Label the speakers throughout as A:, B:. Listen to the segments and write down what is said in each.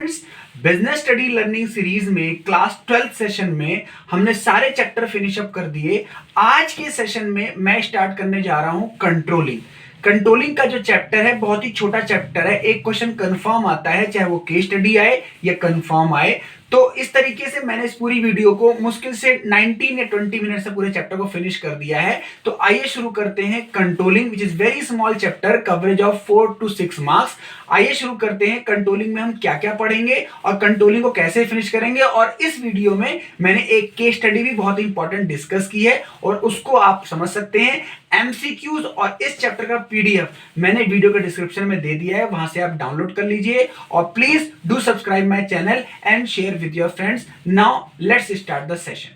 A: Business study learning series में class 12 session में हमने सारे चैप्टर फिनिश अप कर दिए। आज के सेशन में मैं स्टार्ट करने जा रहा हूं कंट्रोलिंग। कंट्रोलिंग का जो चैप्टर है बहुत ही छोटा चैप्टर है। एक क्वेश्चन कंफर्म आता है, चाहे वो केस स्टडी आए या कंफर्म आए। तो इस तरीके से मैंने इस पूरी वीडियो को मुश्किल से 19 या 20 मिनट से पूरे चैप्टर को फिनिश कर दिया है। तो आइए शुरू करते हैं controlling, which is very small chapter, coverage of 4 to 6 marks. आइए शुरू करते हैं। कंट्रोलिंग में हम क्या क्या पढ़ेंगे और कंट्रोलिंग को कैसे फिनिश करेंगे। और इस वीडियो में मैंने एक केस स्टडी भी बहुत इंपॉर्टेंट डिस्कस की है और उसको आप समझ सकते हैं। एमसीक्यूज और इस चैप्टर का पीडीएफ मैंने वीडियो के डिस्क्रिप्शन में दे दिया है, वहां से आप डाउनलोड कर लीजिए। और please do subscribe my channel and share with your friends. Now let's start the session.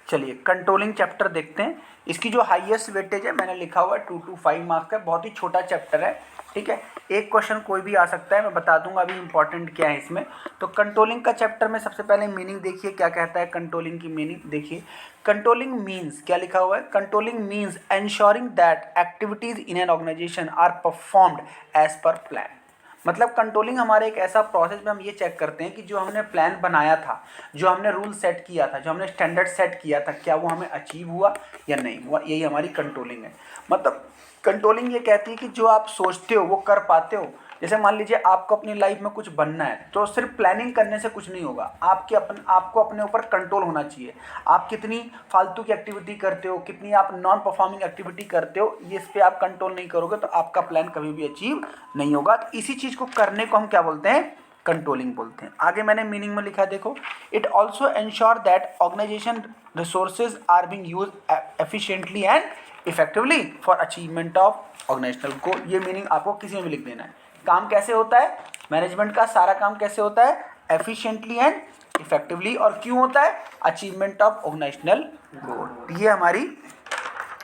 A: चलिए कंट्रोलिंग चैप्टर देखते हैं। इसकी जो हाईएस्ट वेटेज है मैंने लिखा हुआ है 2 to 5 मार्क्स का। बहुत ही छोटा चैप्टर है, ठीक है। एक क्वेश्चन कोई भी आ सकता है, मैं बता दूंगा अभी इंपॉर्टेंट क्या है इसमें। तो कंट्रोलिंग का चैप्टर में सबसे पहले मीनिंग देखिए, क्या कहता है कंट्रोलिंग की मीनिंग देखिए। कंट्रोलिंग मीन्स, क्या लिखा हुआ है, controlling means ensuring that activities in an organisation are performed as per plan. मतलब कंट्रोलिंग हमारे एक ऐसा प्रोसेस में हम ये चेक करते हैं कि जो हमने प्लान बनाया था, जो हमने रूल सेट किया था, जो हमने स्टैंडर्ड सेट किया था, क्या वो हमें अचीव हुआ या नहीं हुआ। यही हमारी कंट्रोलिंग है। मतलब कंट्रोलिंग ये कहती है कि जो आप सोचते हो वो कर पाते हो। जैसे मान लीजिए आपको अपनी लाइफ में कुछ बनना है, तो सिर्फ प्लानिंग करने से कुछ नहीं होगा। आपको अपने ऊपर कंट्रोल होना चाहिए। आप कितनी फालतू की एक्टिविटी करते हो, कितनी आप नॉन परफॉर्मिंग एक्टिविटी करते हो, इस पे आप कंट्रोल नहीं करोगे तो आपका प्लान कभी भी अचीव नहीं होगा। तो इसी चीज़ को करने को हम क्या बोलते हैं, कंट्रोलिंग बोलते हैं। आगे मैंने मीनिंग में लिखा है, देखो। It also ensure that organisation resources are being used efficiently and effectively for achievement of organisational goal. ये मीनिंग आपको किसी में भी लिख देना है। काम कैसे होता है, मैनेजमेंट का सारा काम कैसे होता है, एफिशिएंटली एंड इफेक्टिवली। और क्यों होता है, अचीवमेंट ऑफ ऑर्गेनाइजेशनल गोल। ये हमारी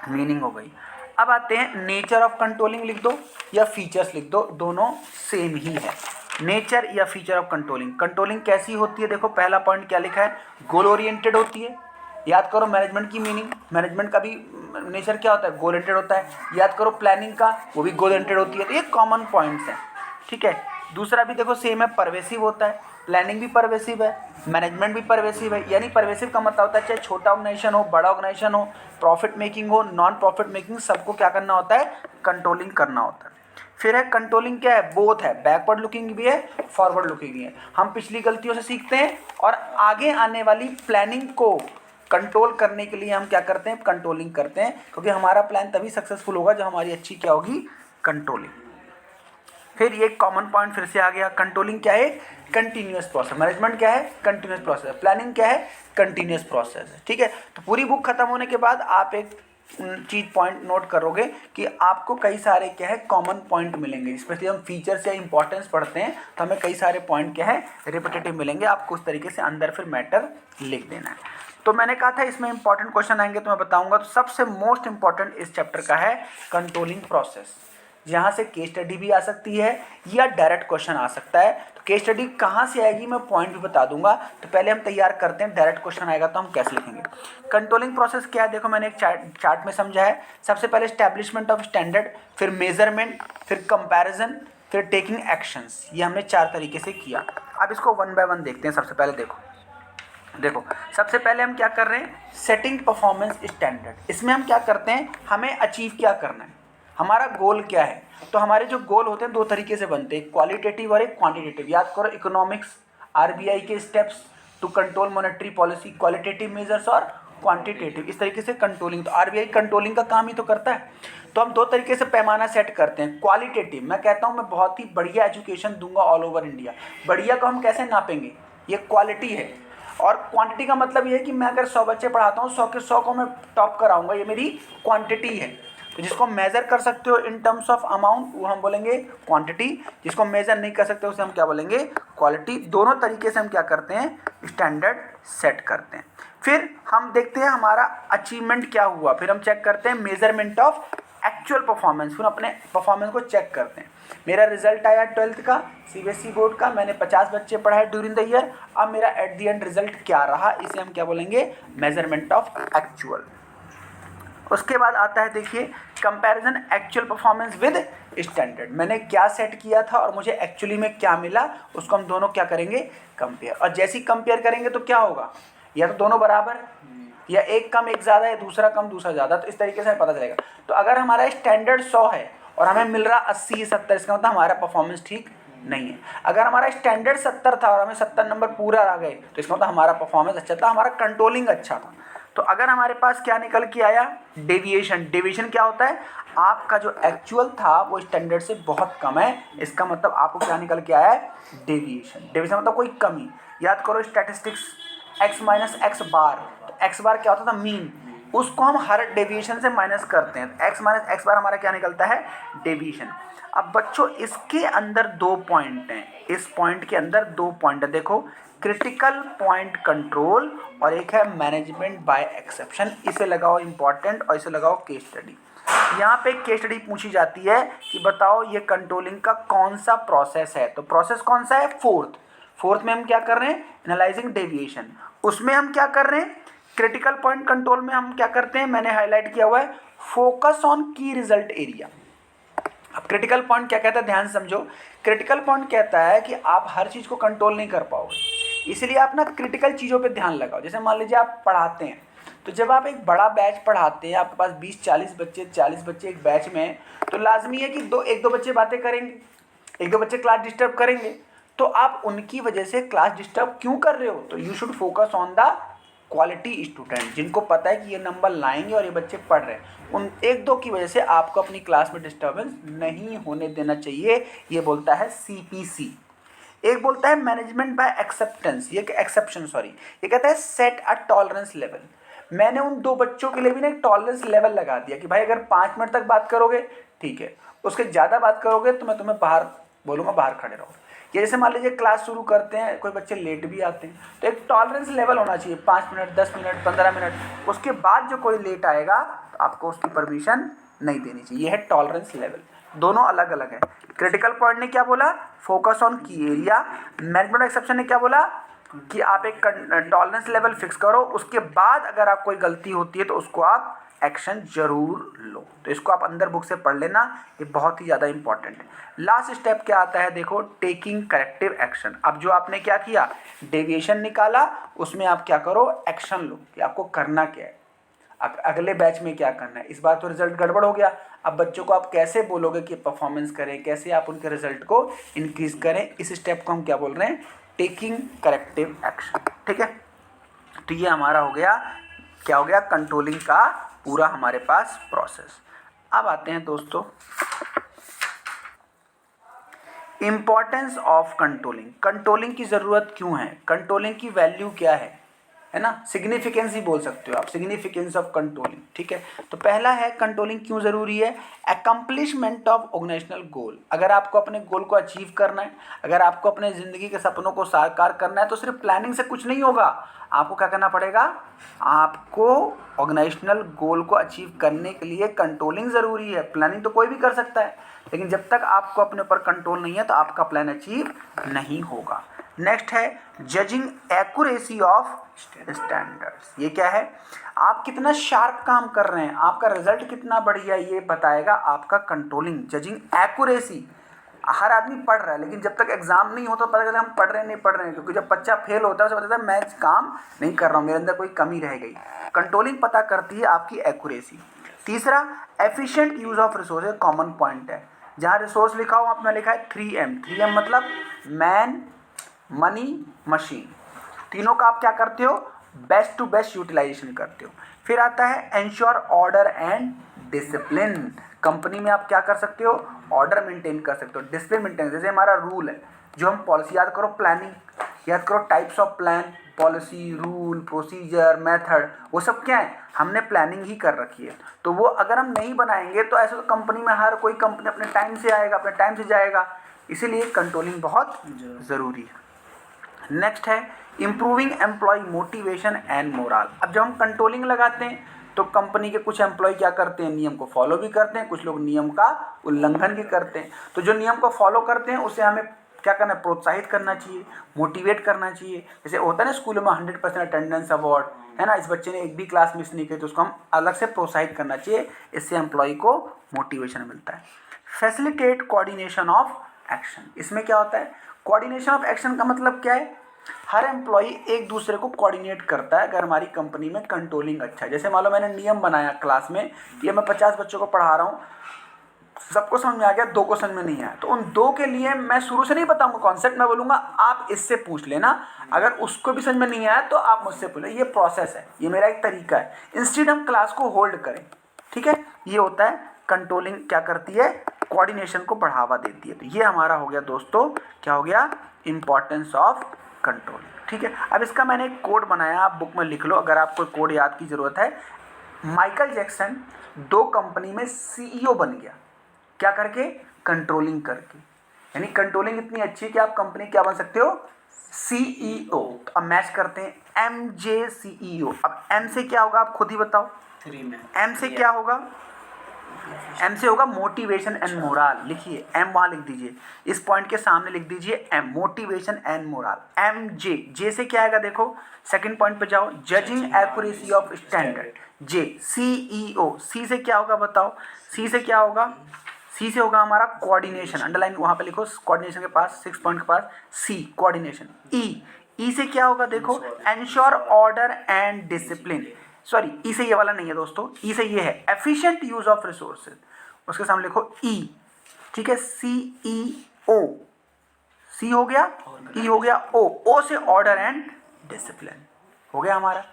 A: मीनिंग हो गई। अब आते हैं नेचर ऑफ कंट्रोलिंग लिख दो या फीचर्स लिख दो, दोनों सेम ही है। नेचर या फीचर ऑफ कंट्रोलिंग। कंट्रोलिंग कैसी होती है, देखो पहला पॉइंट क्या लिखा है, गोल ओरिएंटेड होती है। याद करो मैनेजमेंट की मीनिंग, मैनेजमेंट का भी नेचर क्या होता है, गोल ओरिएंटेड होता है। याद करो प्लानिंग का, वो भी गोल ओरिएंटेड होती है। तो ये कॉमन पॉइंट्स हैं, ठीक है। दूसरा भी देखो सेम है, परवेसिव होता है। प्लानिंग भी परवेसिव है, मैनेजमेंट भी परवेसिव है। यानी परवेसिव का मतलब होता है चाहे छोटा ऑर्गेनाइजेशन हो, बड़ा ऑर्गेनाइजेशन हो, प्रॉफिट मेकिंग हो, नॉन प्रॉफिट मेकिंग, सबको क्या करना होता है, कंट्रोलिंग करना होता है। फिर है कंट्रोलिंग क्या है, बोथ है, बैकवर्ड लुकिंग भी है, फॉरवर्ड लुकिंग भी है। हम पिछली गलतियों से सीखते हैं और आगे आने वाली प्लानिंग को कंट्रोल करने के लिए हम क्या करते हैं, कंट्रोलिंग करते हैं। क्योंकि हमारा प्लान तभी सक्सेसफुल होगा जब हमारी अच्छी क्या होगी, कंट्रोलिंग। फिर ये कॉमन पॉइंट फिर से आ गया, कंट्रोलिंग क्या है, कंटिन्यूअस प्रोसेस। मैनेजमेंट क्या है, कंटिन्यूअस प्रोसेस। प्लानिंग क्या है, कंटिन्यूअस प्रोसेस है, ठीक है। तो पूरी बुक खत्म होने के बाद आप एक चीज पॉइंट नोट करोगे कि आपको कई सारे क्या है, कॉमन पॉइंट मिलेंगे। स्पेशली हम फीचर्स या इंपॉर्टेंस पढ़ते हैं तो हमें कई सारे पॉइंट क्या है, रिपीटेटिव मिलेंगे। आपको उस तरीके से अंदर फिर मैटर लिख देना है। तो मैंने कहा था इसमें इंपॉर्टेंट क्वेश्चन आएंगे तो मैं बताऊंगा। तो सबसे मोस्ट इंपॉर्टेंट इस चैप्टर का है कंट्रोलिंग प्रोसेस। यहाँ से केस स्टडी भी आ सकती है या डायरेक्ट क्वेश्चन आ सकता है। तो केस स्टडी कहाँ से आएगी मैं पॉइंट भी बता दूंगा। तो पहले हम तैयार करते हैं, डायरेक्ट क्वेश्चन आएगा तो हम कैसे लिखेंगे। कंट्रोलिंग प्रोसेस क्या है, देखो मैंने एक चार्ट में समझा है। सबसे पहले स्टैब्लिशमेंट ऑफ स्टैंडर्ड, फिर मेजरमेंट, फिर कंपैरिजन, फिर टेकिंग एक्शंस। ये हमने 4 तरीके से किया। अब इसको वन बाय वन देखते हैं। सबसे पहले देखो सबसे पहले हम क्या कर रहे हैं, सेटिंग परफॉर्मेंस स्टैंडर्ड। इसमें हम क्या करते हैं, हमें अचीव क्या करना है, हमारा गोल क्या है। तो हमारे जो गोल होते हैं 2 तरीके से बनते हैं, क्वालिटेटिव और एक क्वांटिटेटिव। याद करो इकोनॉमिक्स, आरबीआई के steps to control monetary policy, qualitative measures और क्वांटिटेटिव। इस तरीके से कंट्रोलिंग, तो आरबीआई कंट्रोलिंग का काम ही तो करता है। तो हम 2 तरीके से पैमाना सेट करते हैं। क्वालिटेटिव, मैं कहता हूँ मैं बहुत ही बढ़िया एजुकेशन दूंगा ऑल ओवर इंडिया। बढ़िया को हम कैसे नापेंगे, ये क्वालिटी है। और क्वांटिटी का मतलब ये है कि मैं अगर 100 बच्चे पढ़ाता हूँ, 100 के 100 को मैं टॉप कराऊंगा, ये मेरी क्वांटिटी है। तो जिसको मेजर कर सकते हो इन टर्म्स ऑफ अमाउंट वो हम बोलेंगे क्वांटिटी, जिसको मेजर नहीं कर सकते उसे हम क्या बोलेंगे, क्वालिटी। दोनों तरीके से हम क्या करते हैं, स्टैंडर्ड सेट करते हैं। फिर हम देखते हैं हमारा अचीवमेंट क्या हुआ, फिर हम चेक करते हैं मेजरमेंट ऑफ एक्चुअल परफॉर्मेंस। फिर अपने परफॉर्मेंस को चेक करते हैं। मेरा रिजल्ट आया 12th का सीबीएसई बोर्ड का, मैंने 50 बच्चे पढ़ाए ड्यूरिंग द ईयर। अब मेरा एट द एंड रिजल्ट क्या रहा, इसे हम क्या बोलेंगे, मेजरमेंट ऑफ एक्चुअल। उसके बाद आता है देखिए comparison actual performance with standard. मैंने क्या सेट किया था और मुझे एक्चुअली में क्या मिला, उसको हम दोनों क्या करेंगे, कंपेयर। और जैसे ही कंपेयर करेंगे तो क्या होगा, या तो दोनों बराबर, या एक कम एक ज़्यादा है, दूसरा कम दूसरा ज़्यादा, तो इस तरीके से पता चलेगा। तो अगर हमारा स्टैंडर्ड 100 है और हमें मिल रहा 80 70, इसका मतलब हमारा परफॉर्मेंस ठीक नहीं है। अगर हमारा स्टैंडर्ड 70 था और हमें 70 नंबर पूरा आ गए तो इसका मतलब हमारा परफॉर्मेंस अच्छा था, हमारा कंट्रोलिंग अच्छा था। तो अगर हमारे पास क्या निकल के आया, डेविएशन। डेविएशन क्या होता है, आपका जो एक्चुअल था वो स्टैंडर्ड से बहुत कम है, इसका मतलब आपको क्या निकल के आया है, डेविएशन। डेविएशन मतलब कोई कमी। याद करो स्टैटिस्टिक्स x माइनस एक्स बार, तो एक्स बार क्या होता था, मीन, उसको हम हर डेविएशन से माइनस करते हैं, तो x माइनस एक्स बार हमारा क्या निकलता है, डेविएशन। अब बच्चों इसके अंदर 2 पॉइंट हैं, इस पॉइंट के अंदर 2 पॉइंट है, देखो क्रिटिकल पॉइंट कंट्रोल और एक है मैनेजमेंट बाय एक्सेप्शन। इसे लगाओ इंपॉर्टेंट और इसे लगाओ केस स्टडी। यहाँ पे केस स्टडी पूछी जाती है कि बताओ ये कंट्रोलिंग का कौन सा प्रोसेस है, तो प्रोसेस कौन सा है, फोर्थ में हम क्या कर रहे हैं, एनालाइजिंग डेविएशन। उसमें हम क्या कर रहे हैं, क्रिटिकल पॉइंट कंट्रोल में हम क्या करते हैं, मैंने हाईलाइट किया हुआ है, फोकस ऑन की रिजल्ट एरिया। अब क्रिटिकल पॉइंट क्या कहता है, ध्यान समझो। क्रिटिकल पॉइंट कहता है कि आप हर चीज़ को कंट्रोल नहीं कर पाओगे, इसलिए आप ना क्रिटिकल चीज़ों पे ध्यान लगाओ। जैसे मान लीजिए आप पढ़ाते हैं, तो जब आप एक बड़ा बैच पढ़ाते हैं, आपके पास 20-40 बच्चे, 40 बच्चे एक बैच में हैं, तो लाजमी है कि एक दो बच्चे बातें करेंगे, एक दो बच्चे क्लास डिस्टर्ब करेंगे। तो आप उनकी वजह से क्लास डिस्टर्ब क्यों कर रहे हो, तो you should focus on the quality student, जिनको पता है कि ये नंबर लाएंगे और ये बच्चे पढ़ रहे हैं। उन एक दो की वजह से आपको अपनी क्लास में डिस्टर्बेंस नहीं होने देना चाहिए, ये बोलता है CPC। एक बोलता है मैनेजमेंट बाय एक्सेप्टेंस, ये एक्सेप्शन सॉरी, ये कहता है सेट अ टॉलरेंस लेवल। मैंने उन 2 बच्चों के लिए भी ना एक टॉलरेंस लेवल लगा दिया कि भाई अगर 5 मिनट तक बात करोगे ठीक है, उसके ज़्यादा बात करोगे तो मैं तुम्हें बाहर बोलूँगा, बाहर खड़े रहो। ये जैसे मान लीजिए क्लास शुरू करते हैं, कोई बच्चे लेट भी आते हैं, तो एक टॉलरेंस लेवल होना चाहिए, 5 मिनट 10 मिनट 15 मिनट। उसके बाद जो कोई लेट आएगा तो आपको उसकी परमिशन नहीं देनी चाहिए, ये है टॉलरेंस लेवल। दोनों अलग अलग है। क्रिटिकल पॉइंट ने क्या बोला, फोकस ऑन की एरिया। मैनेजमेंट एक्सेप्शन ने क्या बोला कि आप एक टॉलरेंस लेवल फिक्स करो, उसके बाद अगर आप कोई गलती होती है तो उसको आप एक्शन जरूर लो। तो इसको आप अंदर बुक से पढ़ लेना, ये बहुत ही ज़्यादा इंपॉर्टेंट है। लास्ट स्टेप क्या आता है, देखो टेकिंग करेक्टिव एक्शन। अब जो आपने क्या किया, डेविएशन निकाला, उसमें आप क्या करो, एक्शन लो कि आपको करना क्या है, अगले बैच में क्या करना है। इस बार तो रिजल्ट गड़बड़ हो गया, अब बच्चों को आप कैसे बोलोगे कि परफॉर्मेंस करें, कैसे आप उनके रिजल्ट को इंक्रीज करें, इस स्टेप को हम क्या बोल रहे हैं, टेकिंग करेक्टिव एक्शन। ठीक है, तो ये हमारा हो गया, क्या हो गया, कंट्रोलिंग का पूरा हमारे पास प्रोसेस। अब आते हैं दोस्तों इंपॉर्टेंस ऑफ कंट्रोलिंग। कंट्रोलिंग की ज़रूरत क्यों है, कंट्रोलिंग की वैल्यू क्या है ना, सिग्निफिकेंस ही बोल सकते हो आप, सिग्निफिकेंस ऑफ कंट्रोलिंग। ठीक है, तो पहला है कंट्रोलिंग क्यों ज़रूरी है, अकम्पलिशमेंट ऑफ ऑर्गेनाइजेशनल गोल। अगर आपको अपने गोल को अचीव करना है, अगर आपको अपने ज़िंदगी के सपनों को साकार करना है, तो सिर्फ प्लानिंग से कुछ नहीं होगा, आपको क्या करना पड़ेगा, आपको ऑर्गेनाइजेशनल गोल को अचीव करने के लिए कंट्रोलिंग ज़रूरी है। प्लानिंग तो कोई भी कर सकता है, लेकिन जब तक आपको अपने ऊपर कंट्रोल नहीं है तो आपका प्लान अचीव नहीं होगा। नेक्स्ट है जजिंग एक्यूरेसी ऑफ स्टैंडर्ड्स। ये क्या है, आप कितना शार्प काम कर रहे हैं, आपका रिजल्ट कितना बढ़िया, ये बताएगा आपका कंट्रोलिंग। जजिंग एक्यूरेसी, हर आदमी पढ़ रहा है, लेकिन जब तक एग्जाम नहीं होता पता चलता हम पढ़ रहे हैं नहीं पढ़ रहे हैं, क्योंकि जब बच्चा फेल होता है उसे पता चलता है मैं काम नहीं कर रहा हूँ, मेरे अंदर कोई कमी रह गई। कंट्रोलिंग पता करती है आपकी एक्यूरेसी। तीसरा efficient use of resources, common point है, जहाँ रिसोर्स लिखा हो आपने लिखा है 3M। 3M मतलब मैन, मनी, मशीन, तीनों का आप क्या करते हो, बेस्ट टू बेस्ट यूटिलाइजेशन करते हो। फिर आता है ensure order and discipline. Company में आप क्या कर सकते हो, ऑर्डर मेंटेन कर सकते हो, डिसिप्लिन मेंटेन। जैसे हमारा रूल है, जो हम पॉलिसी, याद करो प्लानिंग, याद करो types of plan, policy, rule, procedure, method, वो सब क्या है, हमने प्लानिंग ही कर रखी है। तो वो अगर हम नहीं बनाएंगे तो ऐसे तो कंपनी में हर कोई कंपनी अपने टाइम से आएगा, अपने टाइम से जाएगा, इसीलिए कंट्रोलिंग बहुत ज़रूरी है। नेक्स्ट है improving employ motivation and morale. अब जब हम कंट्रोलिंग लगाते हैं तो कंपनी के कुछ एम्प्लॉय क्या करते हैं, नियम को फॉलो भी करते हैं, कुछ लोग नियम का उल्लंघन भी करते हैं। तो जो नियम को फॉलो करते हैं उसे हमें क्या करना है, प्रोत्साहित करना चाहिए, मोटिवेट करना चाहिए। जैसे होता है ना स्कूलों में 100% अटेंडेंस अवार्ड, है ना, इस बच्चे ने एक भी क्लास मिस नहीं की तो उसको हम अलग से प्रोत्साहित करना चाहिए, इससे एम्प्लॉय को मोटिवेशन मिलता है। फैसिलिटेट कोऑर्डिनेशन ऑफ एक्शन, इसमें क्या होता है, कोऑर्डिनेशन ऑफ एक्शन का मतलब क्या है, हर एम्प्लॉय एक दूसरे को कोऑर्डिनेट करता है। अगर हमारी कंपनी में कंट्रोलिंग अच्छा है, जैसे मान लो मैंने नियम बनाया क्लास में कि मैं 50 बच्चों को पढ़ा रहा हूँ, सबको समझ में आ गया, 2 को समझ में नहीं आया, तो उन 2 के लिए मैं शुरू से नहीं बताऊंगा कॉन्सेप्ट, मैं बोलूंगा आप इससे पूछ लेना, अगर उसको भी समझ में नहीं आया तो आप मुझसे पूछ लें। ये प्रोसेस है, ये मेरा एक तरीका है, इंस्टेड हम क्लास को होल्ड करें, ठीक है। ये होता है कंट्रोलिंग, क्या करती है, कोऑर्डिनेशन को बढ़ावा देती है। तो ये हमारा हो गया दोस्तों, क्या हो गया, इंपॉर्टेंस ऑफ कंट्रोलिंग, ठीक है। अब इसका मैंने एक कोड बनाया, आप बुक में लिख लो अगर आपको कोड याद की जरूरत है। माइकल जैक्सन 2 कंपनी में सीईओ बन गया, क्या करके, कंट्रोलिंग करके। यानी कंट्रोलिंग इतनी अच्छी है कि आप कंपनी क्या बन सकते हो, सीईओ। तो अब मैच करते हैं, MJ सीईओ। अब M से क्या होगा आप खुद ही बताओ,
B: 3 में
A: M से क्या होगा, M से होगा मोटिवेशन एंड मोरल, लिखिए M वहां लिख दीजिए, इस पॉइंट के सामने लिख दीजिए M, motivation and moral. MJ, J से क्या आएगा, देखो सेकंड पॉइंट पे जाओ, judging accuracy of standard. J CEO, C से क्या होगा बताओ, C से क्या होगा, C से होगा हमारा कोऑर्डिनेशन, अंडरलाइन वहां पे लिखो, कोऑर्डिनेशन के पास 6 पॉइंट के पास C कोऑर्डिनेशन। E से क्या होगा देखो, ensure order and discipline, sorry E से ये वाला नहीं है दोस्तों, ई से ये है एफिशिएंट यूज ऑफ रिसोर्सेज, उसके सामने लिखो ई, ठीक है। CEO, सी हो गया, ई हो गया, ओ से ऑर्डर एंड डिसिप्लिन हो गया हमारा,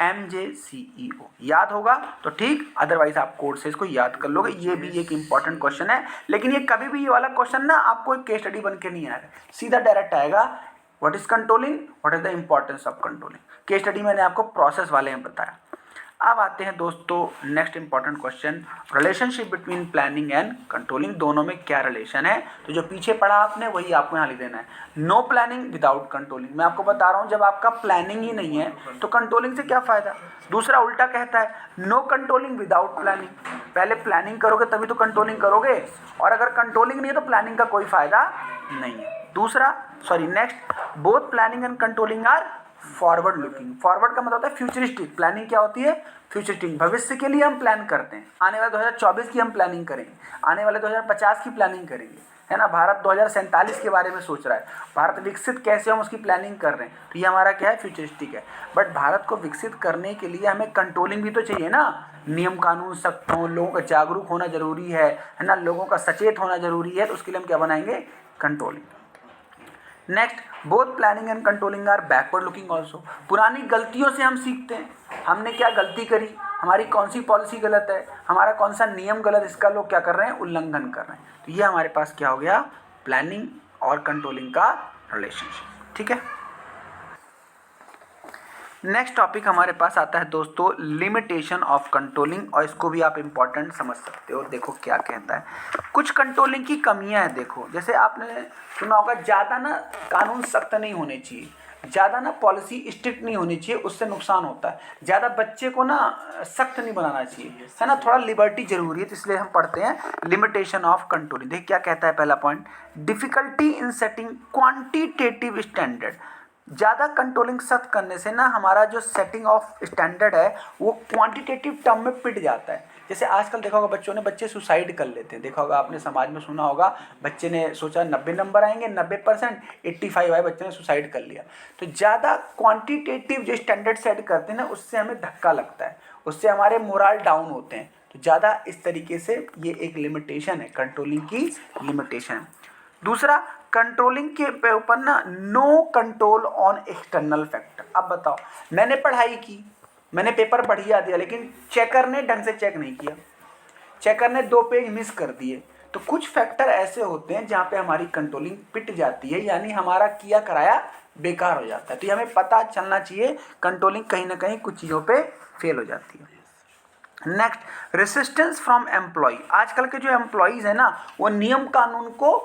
A: MJCEO। याद होगा तो ठीक, अदरवाइज आप कोड से इसको याद कर लोगे। ये भी एक इंपॉर्टेंट क्वेश्चन है, लेकिन ये कभी भी ये वाला क्वेश्चन ना आपको एक केस स्टडी बन के नहीं आएगा, सीधा डायरेक्ट आएगा, what is controlling, what is the importance of controlling. Case study मैंने आपको प्रोसेस वाले में बताया। अब आते हैं दोस्तों next important question, relationship between planning and controlling, दोनों में क्या रिलेशन है। तो जो पीछे पढ़ा आपने वही आपको यहाँ लिख देना है, नो प्लानिंग विदाउट कंट्रोलिंग। मैं आपको बता रहा हूँ जब आपका प्लानिंग ही नहीं है तो कंट्रोलिंग से क्या फ़ायदा। दूसरा उल्टा कहता है, नो कंट्रोलिंग विदाउट प्लानिंग, पहले प्लानिंग करोगे तभी तो कंट्रोलिंग करोगे, और अगर कंट्रोलिंग नहीं है तो प्लानिंग का कोई फ़ायदा नहीं है। दूसरा next, both planning and controlling are forward looking. Forward का मतलब होता है फ्यूचरिस्टिक, प्लानिंग क्या होती है, फ्यूचरिस्टिक, भविष्य के लिए हम प्लान करते हैं, आने वाले 2024 की हम प्लानिंग करेंगे, आने वाले 2050 की प्लानिंग करेंगे, है ना। भारत 2047 के बारे में सोच रहा है, भारत विकसित कैसे हम उसकी प्लानिंग कर रहे हैं, तो ये हमारा क्या है, फ्यूचरिस्टिक है। बट भारत को विकसित करने के लिए हमें कंट्रोलिंग भी तो चाहिए ना, नियम कानून सख्त हों, लोगों का जागरूक होना जरूरी है ना, लोगों का सचेत होना जरूरी है, तो उसके लिए हम क्या बनाएंगे, controlling. Next, both planning and controlling are backward looking also. पुरानी गलतियों से हम सीखते हैं, हमने क्या गलती करी, हमारी कौन सी पॉलिसी गलत है, हमारा कौन सा नियम गलत, इसका लोग क्या कर रहे हैं, उल्लंघन कर रहे हैं। तो ये हमारे पास क्या हो गया, प्लानिंग और कंट्रोलिंग का रिलेशनशिप, ठीक है। नेक्स्ट टॉपिक हमारे पास आता है दोस्तों, लिमिटेशन ऑफ कंट्रोलिंग, और इसको भी आप इंपॉर्टेंट समझ सकते हो। देखो क्या कहता है, कुछ कंट्रोलिंग की कमियां हैं। देखो जैसे आपने सुना होगा, ज़्यादा ना कानून सख्त नहीं होने चाहिए, ज़्यादा ना पॉलिसी स्ट्रिक्ट नहीं होनी चाहिए, उससे नुकसान होता है। ज़्यादा बच्चे को ना सख्त नहीं बनाना चाहिए, है ना, थोड़ा लिबर्टी जरूरी है। तो इसलिए हम पढ़ते हैं लिमिटेशन ऑफ कंट्रोलिंग। देखिए क्या कहता है पहला point, difficulty in setting quantitative standard. ज़्यादा कंट्रोलिंग सख्त करने से ना हमारा जो सेटिंग ऑफ स्टैंडर्ड है वो क्वांटिटेटिव टर्म में पिट जाता है। जैसे आजकल देखा होगा बच्चे सुसाइड कर लेते हैं, देखा होगा आपने, समाज में सुना होगा, बच्चे ने सोचा 90 नंबर आएंगे, 90%, 85 आए, बच्चे ने सुसाइड कर लिया। तो ज़्यादा क्वांटिटेटिव जो स्टैंडर्ड सेट करते हैं ना, उससे हमें धक्का लगता है, उससे हमारे मोरल डाउन होते हैं। तो ज़्यादा इस तरीके से ये एक लिमिटेशन है, कंट्रोलिंग की लिमिटेशन है। दूसरा, कंट्रोलिंग के ऊपर ना no control on external factor. अब बताओ, मैंने पढ़ाई की, मैंने पेपर बढ़िया दिया, लेकिन चेकर ने ढंग से चेक नहीं किया, चेकर ने 2 पेज मिस कर दिए। तो कुछ फैक्टर ऐसे होते हैं जहाँ पे हमारी कंट्रोलिंग पिट जाती है, यानी हमारा किया कराया बेकार हो जाता है। तो ये हमें पता चलना चाहिए, कंट्रोलिंग कहीं ना कहीं कुछ चीज़ों पे फेल हो जाती है। Next, resistance from employ. आजकल के जो एम्प्लॉयज़ हैं ना, वो नियम कानून को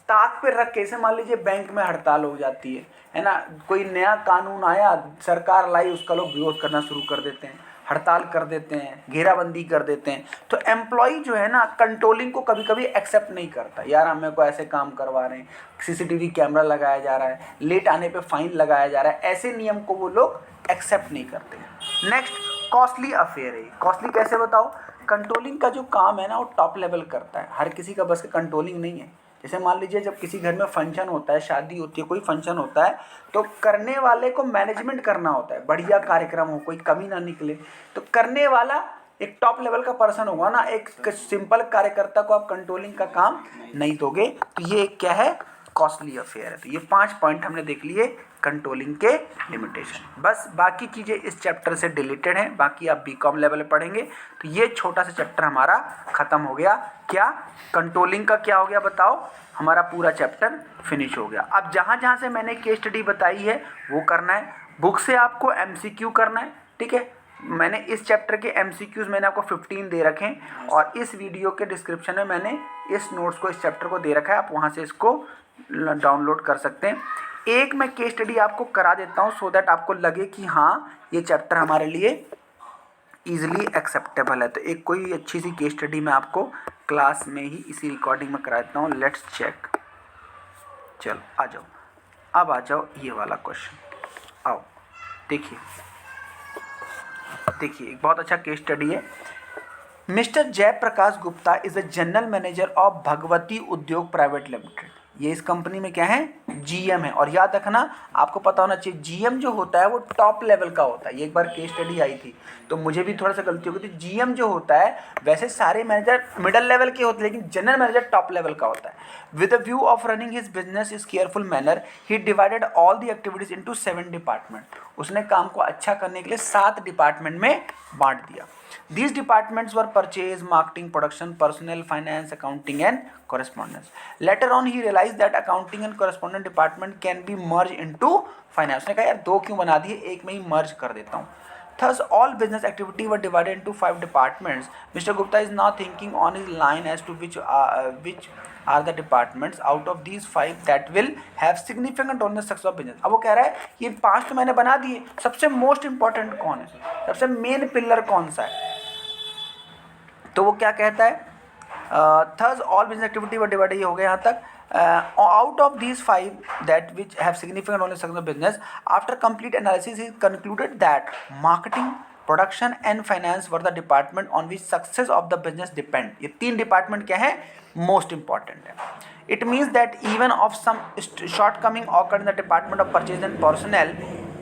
A: ताक पे रख के, जैसे मान लीजिए बैंक में हड़ताल हो जाती है ना, कोई नया कानून आया, सरकार लाई, उसका लोग विरोध करना शुरू कर देते हैं। हड़ताल कर देते हैं, घेराबंदी कर देते हैं। तो एम्प्लॉय जो है ना कंट्रोलिंग को कभी कभी एक्सेप्ट नहीं करता, यार हमें को ऐसे काम करवा रहे हैं, सीसीटीवी कैमरा लगाया जा रहा है, लेट आने पे फाइन लगाया जा रहा है, ऐसे नियम को वो लोग एक्सेप्ट नहीं करते हैं। नेक्स्ट कॉस्टली अफेयर है। कॉस्टली कैसे बताओ? कंट्रोलिंग का जो काम है ना वो टॉप लेवल करता है, हर किसी का बस का कंट्रोलिंग नहीं है। जैसे मान लीजिए जब किसी घर में फंक्शन होता है, शादी होती है, कोई फंक्शन होता है, तो करने वाले को मैनेजमेंट करना होता है, बढ़िया कार्यक्रम हो, कोई कमी ना निकले। तो करने वाला एक टॉप लेवल का पर्सन होगा ना, एक सिंपल कार्यकर्ता को आप कंट्रोलिंग का काम नहीं दोगे। तो ये क्या है? कॉस्टली अफेयर है। तो ये 5 पॉइंट हमने देख लिए कंट्रोलिंग के लिमिटेशन। बस बाकी चीज़ें इस चैप्टर से डिलीटेड हैं, बाकी आप बीकॉम लेवल पे पढ़ेंगे। तो ये छोटा सा चैप्टर हमारा खत्म हो गया। क्या कंट्रोलिंग का क्या हो गया बताओ? हमारा पूरा चैप्टर फिनिश हो गया। अब जहाँ जहाँ से मैंने केस स्टडी बताई है वो करना है, बुक से आपको MCQ करना है, ठीक है। मैंने इस चैप्टर के MCQs मैंने आपको 15 दे रखे हैं और इस वीडियो के डिस्क्रिप्शन में मैंने इस नोट्स को, इस चैप्टर को दे रखा है, आप वहाँ से इसको डाउनलोड कर सकते हैं। एक मैं केस स्टडी आपको करा देता हूँ सो दैट आपको लगे कि हाँ ये चैप्टर हमारे लिए ईजिली एक्सेप्टेबल है। तो एक कोई अच्छी सी केस स्टडी मैं आपको क्लास में ही इसी रिकॉर्डिंग में करा देता हूँ। Let's check. चलो आ जाओ, अब आ जाओ ये वाला क्वेश्चन। आओ देखिए, एक बहुत अच्छा केस स्टडी है। Mister Jayprakash Gupta is the general manager of Bhagwati Udyog private limited. ये इस कंपनी में क्या है? GM है। और याद रखना, आपको पता होना चाहिए GM जो होता है वो टॉप लेवल का होता है। ये एक बार केस स्टडी आई थी तो मुझे भी थोड़ा सा गलती हो गई थी। GM जो होता है, वैसे सारे मैनेजर मिडल लेवल के होते हैं लेकिन जनरल मैनेजर टॉप लेवल का होता है। With a view of running his business is careful manner he divided all the activities into 7 department. उसने काम को अच्छा करने के लिए 7 डिपार्टमेंट में बांट दिया। These departments were purchase, marketing, production, personnel, finance, accounting and correspondence. Later on he realized that accounting and correspondence department can be merged into finance. उसने कहा यार दो क्यों बना दिए, एक में ही merge कर देता हूँ। Thus all business activity were divided into 5 departments. Mr. Gupta is now thinking on his line as to which are the departments out of these 5 that will have significant on the success of business. अब वो कह रहा है ये 5 तो मैंने बना दिए, सबसे मोस्ट इंपॉर्टेंट कौन है, सबसे मेन पिलर कौन सा है? तो वो क्या कहता है? Thus all business activity were divided, ये हो गया यहाँ तक। Out of these 5 that which have significant on the success of business, after complete analysis he concluded that marketing, production and finance were the department on which success of the business depend. ये 3 department क्या है? Most important है। It means that even of some shortcoming occur in the department of purchase and personal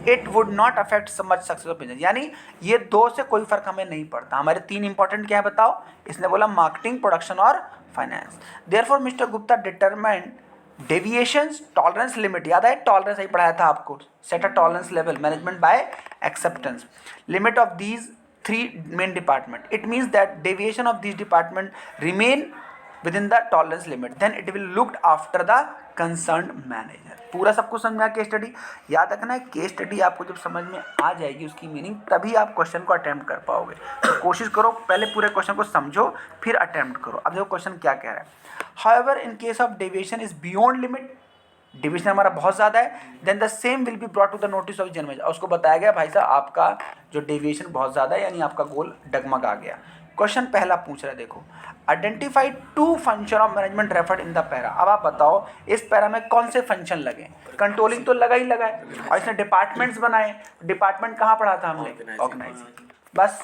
A: it would not affect so much success of business. यानी ये 2 से कोई फर्क हमें नहीं पड़ता। हमारे 3 इंपॉर्टेंट क्या है बताओ? इसने बोला मार्केटिंग, प्रोडक्शन और finance. Therefore mister Gupta determined deviations, tolerance limit, याद है टॉलरेंस ही पढ़ाया था आपको, set a tolerance level, management by acceptance, limit of these 3 main department. It means that deviation of these department remain within the tolerance limit, then it will looked after the concerned manager। पूरा सबको समझा case study? याद रखना है case study आपको जब समझ में आ जाएगी उसकी मीनिंग, तभी आप क्वेश्चन को अटेम्प्ट कर पाओगे। तो कोशिश करो पहले पूरे क्वेश्चन को समझो फिर अटेम्प्ट करो। अब देखो क्वेश्चन क्या कह रहा है। However in case of deviation is beyond limit, division हमारा बहुत ज़्यादा है, then the same will be brought to the notice of general manager. उसको बताया गया भाई साहब आपका जो डेविएशन बहुत ज़्यादा है, यानी आपका गोल डगमगा गया। क्वेश्चन पहला पूछ रहा है, देखो identify 2 function of management referred in the para. अब आप बताओ इस पैरा में कौन से फंक्शन लगे? कंट्रोलिंग तो लगा ही लगा है, और इसने डिपार्टमेंट्स बनाए। डिपार्टमेंट कहाँ पढ़ा था हमने? ऑर्गेनाइजिंग। बस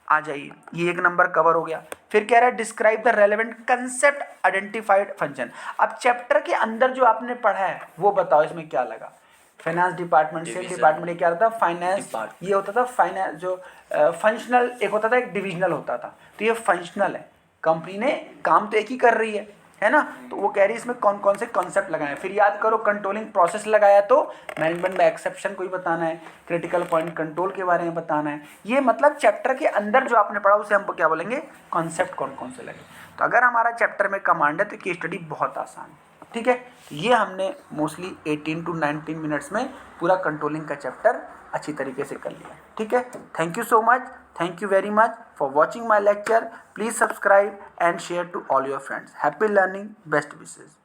A: आ जाइए, ये 1 नंबर कवर हो गया। फिर कह रहा है describe the relevant concept identified function. अब चैप्टर के अंदर जो आपने पढ़ा है वो बताओ इसमें क्या लगा? फाइनेंस डिपार्टमेंट, सेल डिपार्टमेंट, ये क्या होता था? फाइनेंस, ये होता था फाइनेंस जो फंक्शनल, एक होता था एक डिविजनल होता था। तो ये फंक्शनल है, कंपनी ने काम तो एक ही कर रही है ना। तो वो कह रही है इसमें कौन कौन से कॉन्सेप्ट लगाए। फिर याद करो कंट्रोलिंग प्रोसेस लगाया तो मैनेजमेंट में एक्सेप्शन कोई बताना है, क्रिटिकल पॉइंट कंट्रोल के बारे में बताना है। ये मतलब चैप्टर के अंदर जो आपने पढ़ा उसे हम क्या बोलेंगे? कॉन्सेप्ट कौन कौन से लगे। तो अगर हमारा चैप्टर में कमांड है तो केस स्टडी बहुत आसान है, ठीक है। ये हमने मोस्टली 18 to 19 मिनट्स में पूरा कंट्रोलिंग का चैप्टर अच्छी तरीके से कर लिया, ठीक है। Thank you so much, thank you very much for watching my lecture. Please subscribe and share to all your friends. Happy learning, best wishes.